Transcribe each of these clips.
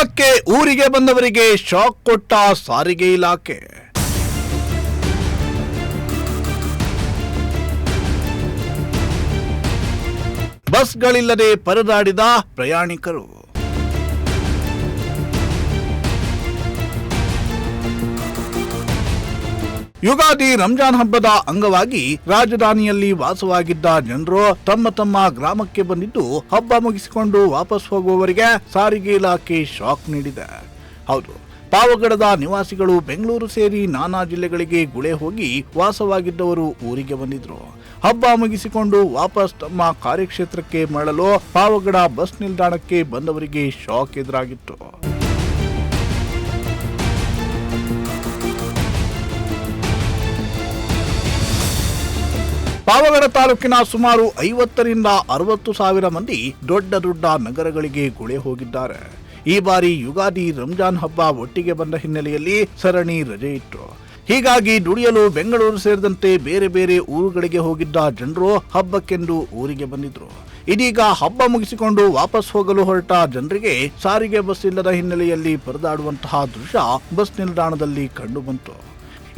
ಹಬ್ಬಕ್ಕೆ ಊರಿಗೆ ಬಂದವರಿಗೆ ಶಾಕ್ ಕೊಟ್ಟ ಸಾರಿಗೆ ಇಲಾಖೆ. ಬಸ್ಗಳಿಲ್ಲದೆ ಪರದಾಡಿದ ಪ್ರಯಾಣಿಕರು. ಯುಗಾದಿ ರಂಜಾನ್ ಹಬ್ಬದ ಅಂಗವಾಗಿ ರಾಜಧಾನಿಯಲ್ಲಿ ವಾಸವಾಗಿದ್ದ ಜನರು ತಮ್ಮ ತಮ್ಮ ಗ್ರಾಮಕ್ಕೆ ಬಂದಿದ್ದು ಹಬ್ಬ ಮುಗಿಸಿಕೊಂಡು ವಾಪಸ್ ಹೋಗುವವರಿಗೆ ಸಾರಿಗೆ ಇಲಾಖೆ ಶಾಕ್ ನೀಡಿದೆ. ಹೌದು, ಪಾವಗಡದ ನಿವಾಸಿಗಳು ಬೆಂಗಳೂರು ಸೇರಿ ನಾನಾ ಜಿಲ್ಲೆಗಳಿಗೆ ಗುಳೆ ಹೋಗಿ ವಾಸವಾಗಿದ್ದವರು ಊರಿಗೆ ಬಂದಿದ್ರು. ಹಬ್ಬ ಮುಗಿಸಿಕೊಂಡು ವಾಪಸ್ ತಮ್ಮ ಕಾರ್ಯಕ್ಷೇತ್ರಕ್ಕೆ ಮರಳಲು ಪಾವಗಡ ಬಸ್ ನಿಲ್ದಾಣಕ್ಕೆ ಬಂದವರಿಗೆ ಶಾಕ್ ಎದುರಾಗಿತ್ತು. ಪಾವಗಡ ತಾಲೂಕಿನ ಸುಮಾರು 50ರಿಂದ 60 ಸಾವಿರ ಮಂದಿ ದೊಡ್ಡ ದೊಡ್ಡ ನಗರಗಳಿಗೆ ಗುಳೆ ಹೋಗಿದ್ದಾರೆ. ಈ ಬಾರಿ ಯುಗಾದಿ ರಂಜಾನ್ ಹಬ್ಬ ಒಟ್ಟಿಗೆ ಬಂದ ಹಿನ್ನೆಲೆಯಲ್ಲಿ ಸರಣಿ ರಜೆ ಇತ್ತು. ಹೀಗಾಗಿ ದುಡಿಯಲು ಬೆಂಗಳೂರು ಸೇರಿದಂತೆ ಬೇರೆ ಬೇರೆ ಊರುಗಳಿಗೆ ಹೋಗಿದ್ದ ಜನರು ಹಬ್ಬಕ್ಕೆಂದು ಊರಿಗೆ ಬಂದಿದ್ರು. ಇದೀಗ ಹಬ್ಬ ಮುಗಿಸಿಕೊಂಡು ವಾಪಸ್ ಹೋಗಲು ಹೊರಟ ಜನರಿಗೆ ಸಾರಿಗೆ ಬಸ್ ಇಲ್ಲದ ಹಿನ್ನೆಲೆಯಲ್ಲಿ ಪರದಾಡುವಂತಹ ದೃಶ್ಯ ಬಸ್ ನಿಲ್ದಾಣದಲ್ಲಿ ಕಂಡುಬಂತು.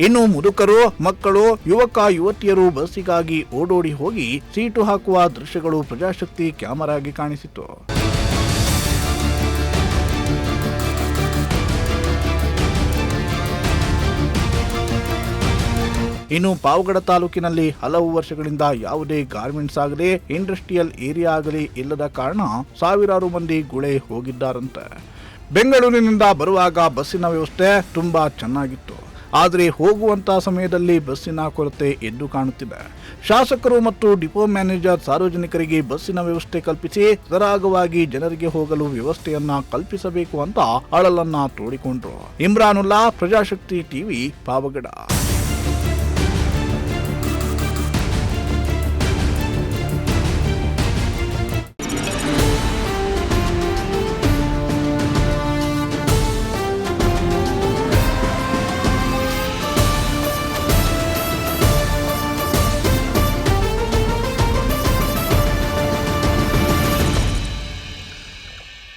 ಇನ್ನು ಮುದುಕರು, ಮಕ್ಕಳು, ಯುವಕ ಯುವತಿಯರು ಬಸ್ಸಿಗಾಗಿ ಓಡೋಡಿ ಹೋಗಿ ಸೀಟು ಹಾಕುವ ದೃಶ್ಯಗಳು ಪ್ರಜಾಶಕ್ತಿ ಕ್ಯಾಮೆರಾಗೆ ಕಾಣಿಸಿತು. ಇನ್ನು ಪಾವಗಡ ತಾಲೂಕಿನಲ್ಲಿ ಹಲವು ವರ್ಷಗಳಿಂದ ಯಾವುದೇ ಗಾರ್ಮೆಂಟ್ಸ್ ಆಗಲಿ ಇಂಡಸ್ಟ್ರಿಯಲ್ ಏರಿಯಾ ಆಗಲಿ ಇಲ್ಲದ ಕಾರಣ ಸಾವಿರಾರು ಮಂದಿ ಗುಳೆ ಹೋಗಿದ್ದಾರಂತೆ. ಬೆಂಗಳೂರಿನಿಂದ ಬರುವಾಗ ಬಸ್ಸಿನ ವ್ಯವಸ್ಥೆ ತುಂಬಾ ಚೆನ್ನಾಗಿತ್ತು. ಆದರೆ ಹೋಗುವಂತ ಸಮಯದಲ್ಲಿ ಬಸ್ಸಿನ ಕೊರತೆ ಎದ್ದು ಕಾಣುತ್ತಿದೆ. ಶಾಸಕರು ಮತ್ತು ಡಿಪೋ ಮ್ಯಾನೇಜರ್ ಸಾರ್ವಜನಿಕರಿಗೆ ಬಸ್ಸಿನ ವ್ಯವಸ್ಥೆ ಕಲ್ಪಿಸಿ ಸರಾಗವಾಗಿ ಜನರಿಗೆ ಹೋಗಲು ವ್ಯವಸ್ಥೆಯನ್ನ ಕಲ್ಪಿಸಬೇಕು ಅಂತ ಅಳಲನ್ನ ತೋಡಿಕೊಂಡ್ರು. ಇಮ್ರಾನುಲ್ಲಾ, ಪ್ರಜಾಶಕ್ತಿ ಟಿವಿ, ಪಾವಗಡ.